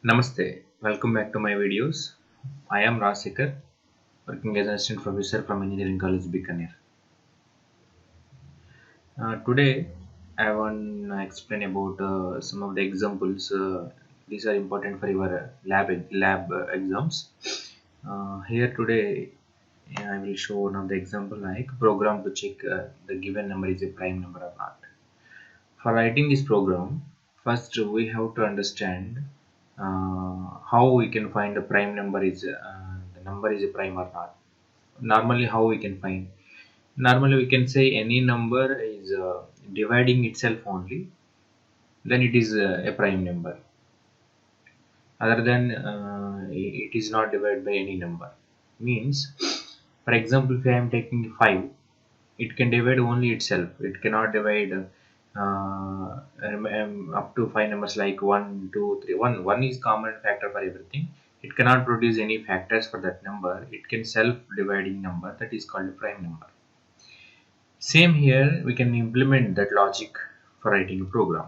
Namaste, welcome back to my videos. I am Rasikar, working as an assistant professor from Engineering College Bikaner. Today, I want to explain about some of the examples. These are important for your lab exams. Here today, I will show one of the example like program to check the given number is a prime number or not. For writing this program, first we have to understand how we can find the prime number is the number is a prime or not. Normally, how we can find? Normally, we can say any number is dividing itself only, then it is a prime number. Other than it is not divided by any number. Means, for example, if I am taking 5, it can divide only itself. It cannot divide up to 5 numbers like 1, 2, 3. 1 is common factor for everything. It cannot produce any factors for that number. It can self-dividing number, that is called a prime number. Same here, we can implement that logic for writing a program.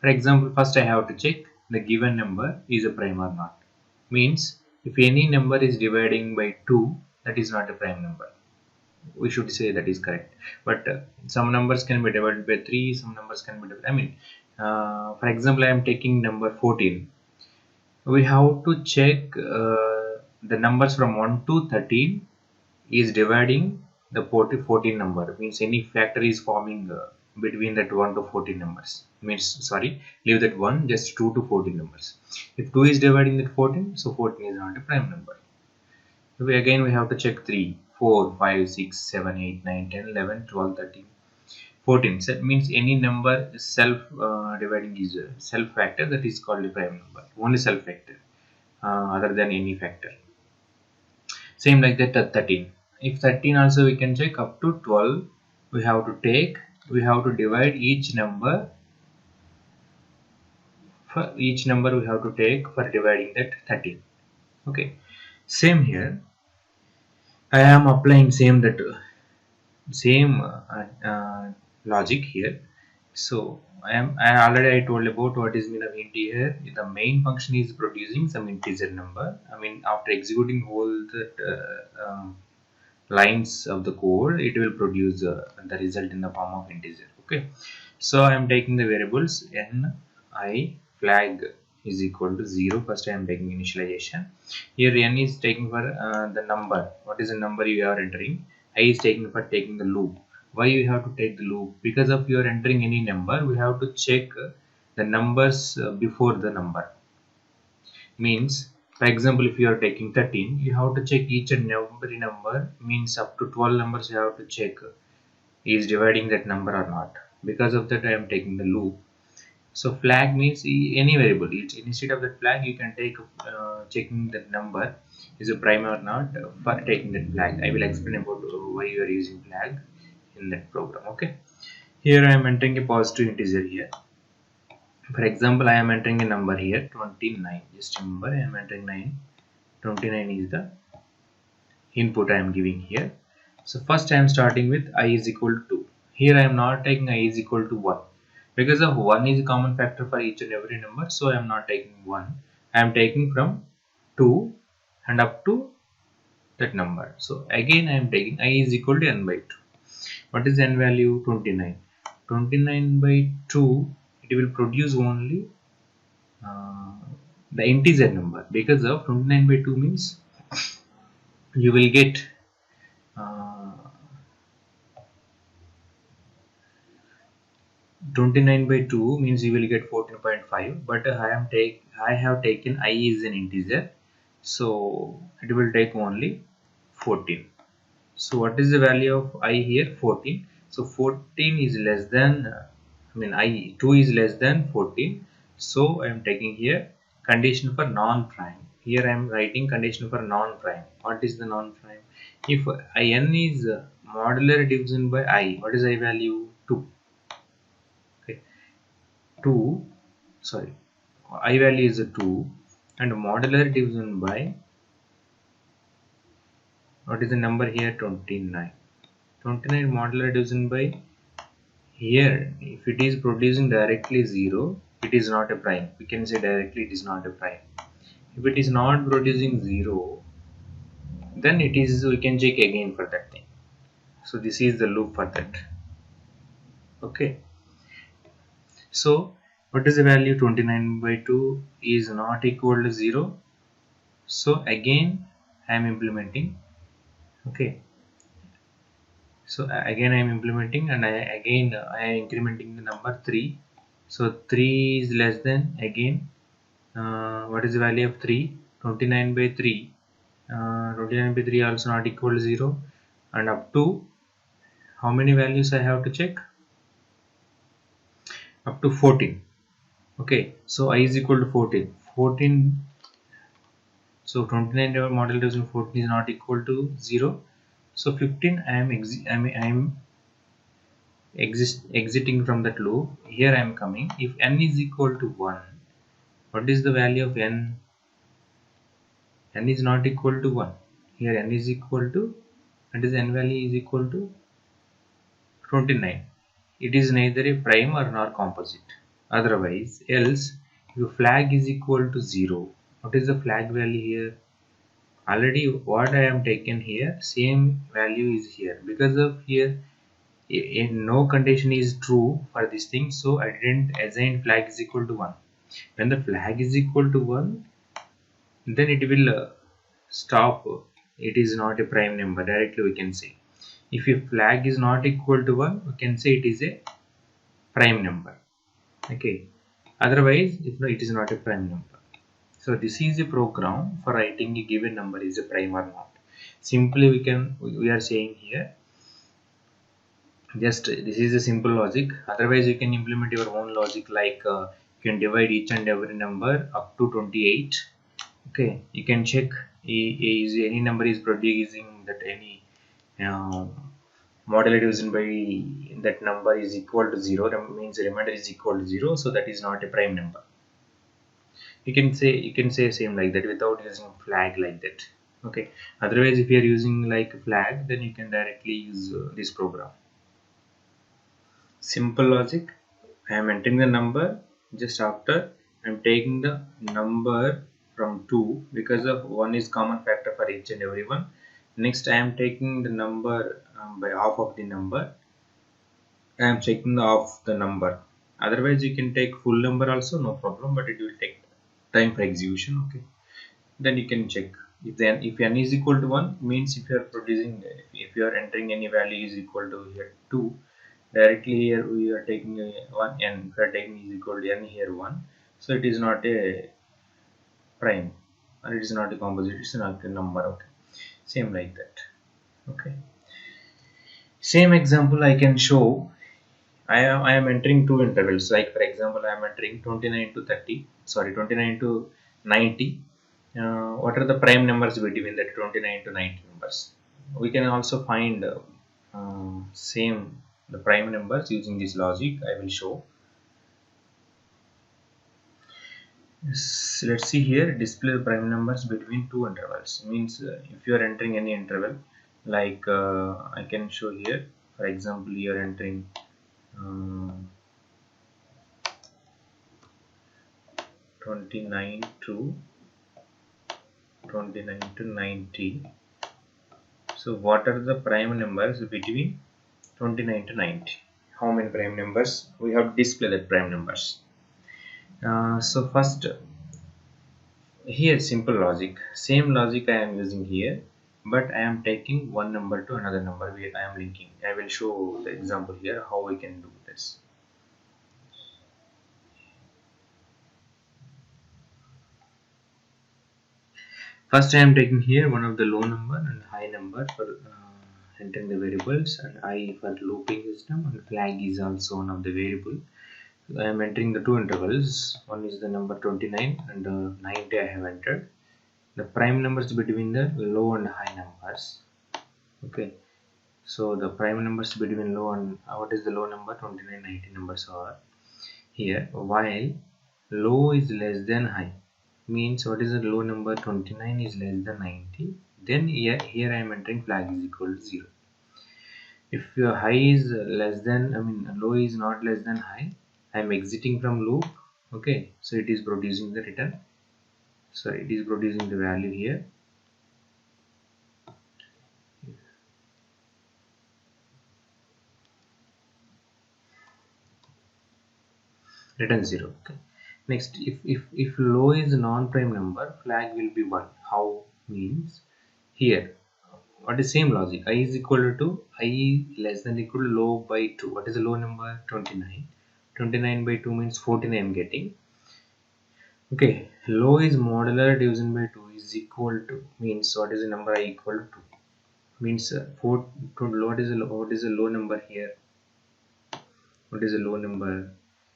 For example, first I have to check the given number is a prime or not. Means if any number is dividing by 2, that is not a prime number. We should say that is correct. But some numbers can be divided by 3, some numbers can be divided. For example, I am taking number 14. We have to check the numbers from 1 to 13 is dividing the 14 number. Means any factor is forming between that 1 to 14 numbers. Means, sorry, leave that 1, just 2 to 14 numbers. If 2 is dividing that 14, so 14 is not a prime number. Again we have to check 3, 4, 5, 6, 7, 8, 9, 10, 11, 12, 13, 14. So that means any number self dividing is a self factor, that is called a prime number. Only self factor other than any factor. Same like that 13. If 13 also we can check up to 12, we have to divide each number. For each number we have to take for dividing that 13. Okay. Same here. I am applying same logic here. So I already told about what is mean of integer. The main function is producing some integer number. After executing all the lines of the code, it will produce the result in the form of integer. Okay, so I am taking the variables n, I, flag is equal to 0. First I am taking initialization. Here n is taking for the number. What is the number you are entering? I is taking for taking the loop. Why you have to take the loop? Because of you are entering any number, we have to check the numbers before the number. Means, for example, if you are taking 13, you have to check each and every number. Means up to 12 numbers you have to check is dividing that number or not. Because of that I am taking the loop. So flag means any variable. Instead of that flag you can take checking that number is a prime or not for taking that flag. I will explain about why you are using flag in that program. Okay, here I am entering a positive integer here. For example, I am entering a number here 29. Just remember, I am entering 9. 29 is the input I am giving here. So first I am starting with I is equal to 2. Here I am not taking I is equal to 1. Because of 1 is a common factor for each and every number, so I am not taking 1. I am taking from 2 and up to that number. So again I am taking I is equal to n by 2. What is n value? 29. 29 by 2, it will produce only the integer number. Because of 29 by 2 means you will get 29 by 2 means you will get 14.5, but I have taken I is an integer, so it will take only 14. So what is the value of I here? 14. So 14 is less than I 2 is less than 14, so I am taking here condition for non-prime. Here I am writing condition for non-prime. What is the non-prime? If n is modular division by I, what is I value? 2. Okay, 2, sorry, I value is a 2 and modular division by, what is the number here? 29. 29 modular division by, here if it is producing directly 0, it is not a prime. We can say directly it is not a prime. If it is not producing 0, then it is, we can check again for that thing. So this is the loop for that. Okay. So what is the value? 29 by 2 is not equal to 0. So again I am implementing. Okay. So again I am implementing, and I am incrementing the number 3. So 3 is less than, again what is the value of 3? 29 by 3. 29 by 3 also not equal to 0, and up to how many values I have to check? Up to 14. Okay, so I is equal to 14. 14. So 29 model division 14 is not equal to 0. So 15 I am exiting from that loop. Here I am coming. If n is equal to 1, what is the value of n? N is not equal to 1. Here n is equal to, that is n value is equal to 29. It is neither a prime or nor composite. Otherwise, else, if flag is equal to 0, what is the flag value here? Already what I am taken here, same value is here. Because of here, in no condition is true for this thing, so I didn't assign flag is equal to 1. When the flag is equal to 1, then it will stop. It is not a prime number. Directly we can say. If a flag is not equal to 1, we can say it is a prime number. Okay. Otherwise, if no, it is not a prime number. So this is a program for writing a given number is a prime or not. Simply we are saying here, just this is a simple logic. Otherwise you can implement your own logic, like you can divide each and every number up to 28. Okay, you can check is any number is producing that any uh, modular division by that number is equal to 0, that means the remainder is equal to 0, so that is not a prime number. You can say same like that without using flag like that. Okay, otherwise if you are using like flag, then you can directly use this program. Simple logic. I am entering the number. Just after, I am taking the number from 2, because of 1 is common factor for each and every one. Next I am taking the number by half of the number. I am checking the half the number. Otherwise you can take full number also, no problem, but it will take time for execution. Okay, then you can check. If n is equal to 1, means if you are producing, if you are entering any value is equal to here 2, directly here we are taking 1 n. If we are taking is equal to n here 1, so it is not a prime, or it is not a composite, it's not a number. Okay, same like that. Okay, same example I can show. I am entering two intervals, like for example I am entering 29 to 30, sorry 29 to 90. What are the prime numbers between that 29 to 90 numbers? We can also find same the prime numbers using this logic I will show. Let's see here, display the prime numbers between two intervals. Means if you are entering any interval, like I can show here, for example you are entering 29 to 90. So what are the prime numbers between 29 to 90? How many prime numbers? We have displayed that prime numbers. So first, here simple logic, same logic I am using here, but I am taking one number to another number where I am linking. I will show the example here how we can do this. First I am taking here one of the low number and high number for entering the variables, and I for looping system, and flag is also one of the variable. I am entering the two intervals. One is the number 29 and 90 I have entered. The prime numbers between the low and high numbers. Okay. So the prime numbers between low and what is the low number? 29, 90 numbers are here. While low is less than high, means what is the low number? 29 is less than 90. Then here I am entering flag is equal to 0. If your high is less than, low is not less than high, I am exiting from loop. Okay, so it is producing the return, sorry, it is producing the value here. Return 0. Okay, next, if low is a non-prime number, flag will be 1. How? Means here, what is same logic? I is equal to I less than equal to low by 2. What is the low number? 29. 29 by 2 means 14 I am getting. Okay, low is modular division by 2 is equal to, means what is the number I equal to? Means 4 to what is the what is the low number here? What is the low number?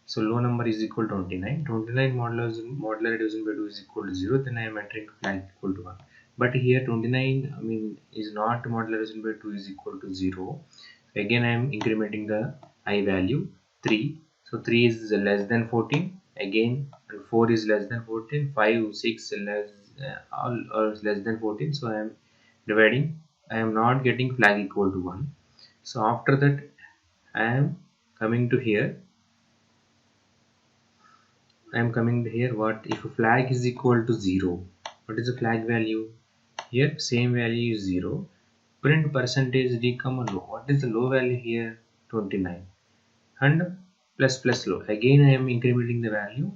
So low number is equal to 29. 29 modular division by 2 is equal to 0. Then I am entering flag equal to 1. But here 29, I mean, is not modular division by 2 is equal to 0. Again I am incrementing the I value 3. So 3 is less than 14. Again, and 4 is less than 14. 5, 6 less all less than 14. So I am dividing. I am not getting flag equal to 1. So after that I am coming to here. I am coming here. What if a flag is equal to 0? What is the flag value? Here same value is 0. Print percentage d comma low. What is the low value here? 29. And plus low. Again I am incrementing the value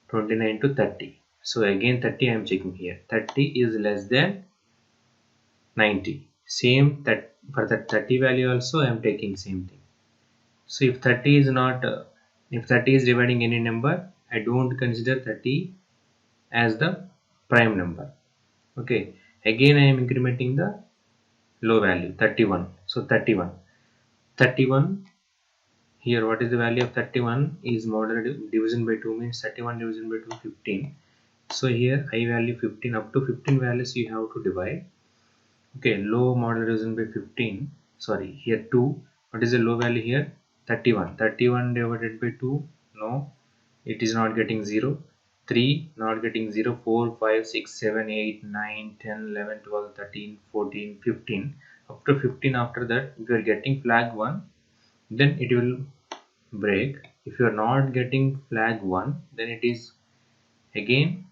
29 to 30. So again 30 I am checking here. 30 is less than 90. Same that for that 30 value also I am taking same thing. So if 30 is not if 30 is dividing any number, I don't consider 30 as the prime number. Okay, again I am incrementing the low value 31. So 31 here, what is the value of 31 is modular division by 2 means 31 division by 2 15. So here I value 15, up to 15 values you have to divide. Okay, low modular division by 15, sorry, here 2. What is the low value here? 31. 31 divided by 2, no, it is not getting 0. 3 not getting 0. 4 5 6 7 8 9 10 11 12 13 14 15. Up to 15, after that if you are getting flag 1, then it will break. If you are not getting flag 1, then it is again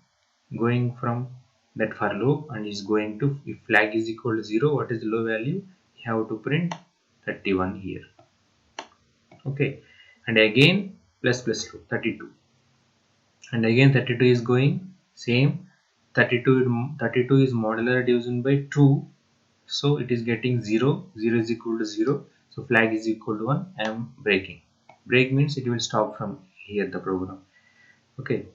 going from that for loop and is going to, if flag is equal to 0, what is the low value? You have to print 31 here. Okay, and again plus low 32, and again 32 is going same. 32 is modular division by 2, so it is getting 0. 0 is equal to 0, so flag is equal to 1. I am breaking. Break means it will stop from here the program. Okay,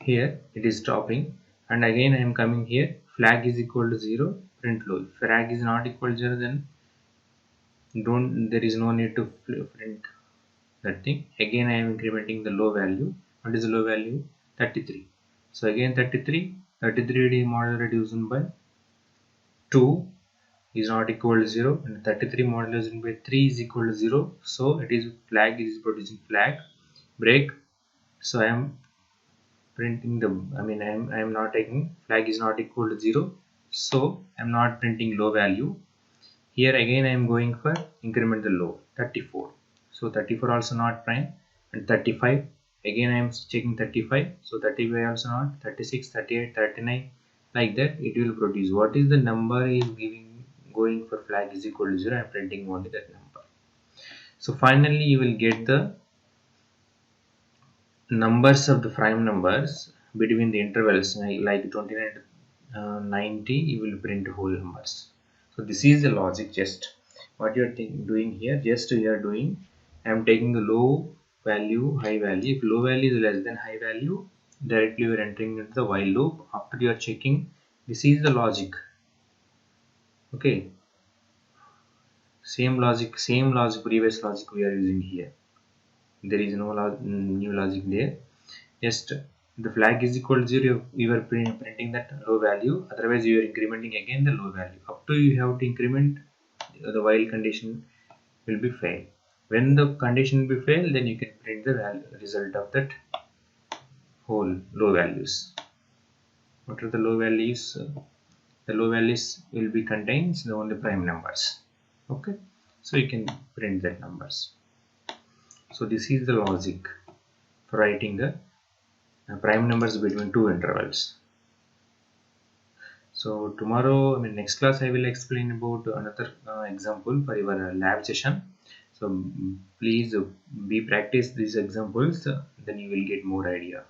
here it is stopping, and again I am coming here. Flag is equal to 0, print low. If flag is not equal to 0, then there is no need to print that thing. Again I am incrementing the low value. What is the low value? 33. So again 33 is modular division by 2 is not equal to 0, and 33 modular division by 3 is equal to 0. So it is flag is producing flag. Break. So I am printing the, I am not taking, flag is not equal to 0, so I am not printing low value. Here again I am going for increment the low 34. So 34 also not prime, and 35 again I am checking 35. So 35 also not, 36, 38, 39, like that it will produce. What is the number is giving, going for flag is equal to 0, I am printing only that number. So finally you will get the numbers of the prime numbers between the intervals like 29 to 90. You will print whole numbers. So this is the logic. Just what you are doing here, just you are doing, I am taking the low value, high value. If low value is less than high value, directly you are entering into the while loop. After you are checking, this is the logic. Okay, same logic, previous logic we are using here. There is no new logic there. Just the flag is equal to 0, you are printing that low value, otherwise you are incrementing again the low value. Up to you have to increment, the while condition will be fail. When the condition will be fail, then you can print the result of that whole low values. What are the low values? The low values will be contains the only prime numbers. Okay, so you can print that numbers. So this is the logic writing the prime numbers between two intervals. So tomorrow, I mean next class, I will explain about another example for your lab session. So please be practice these examples, then you will get more idea.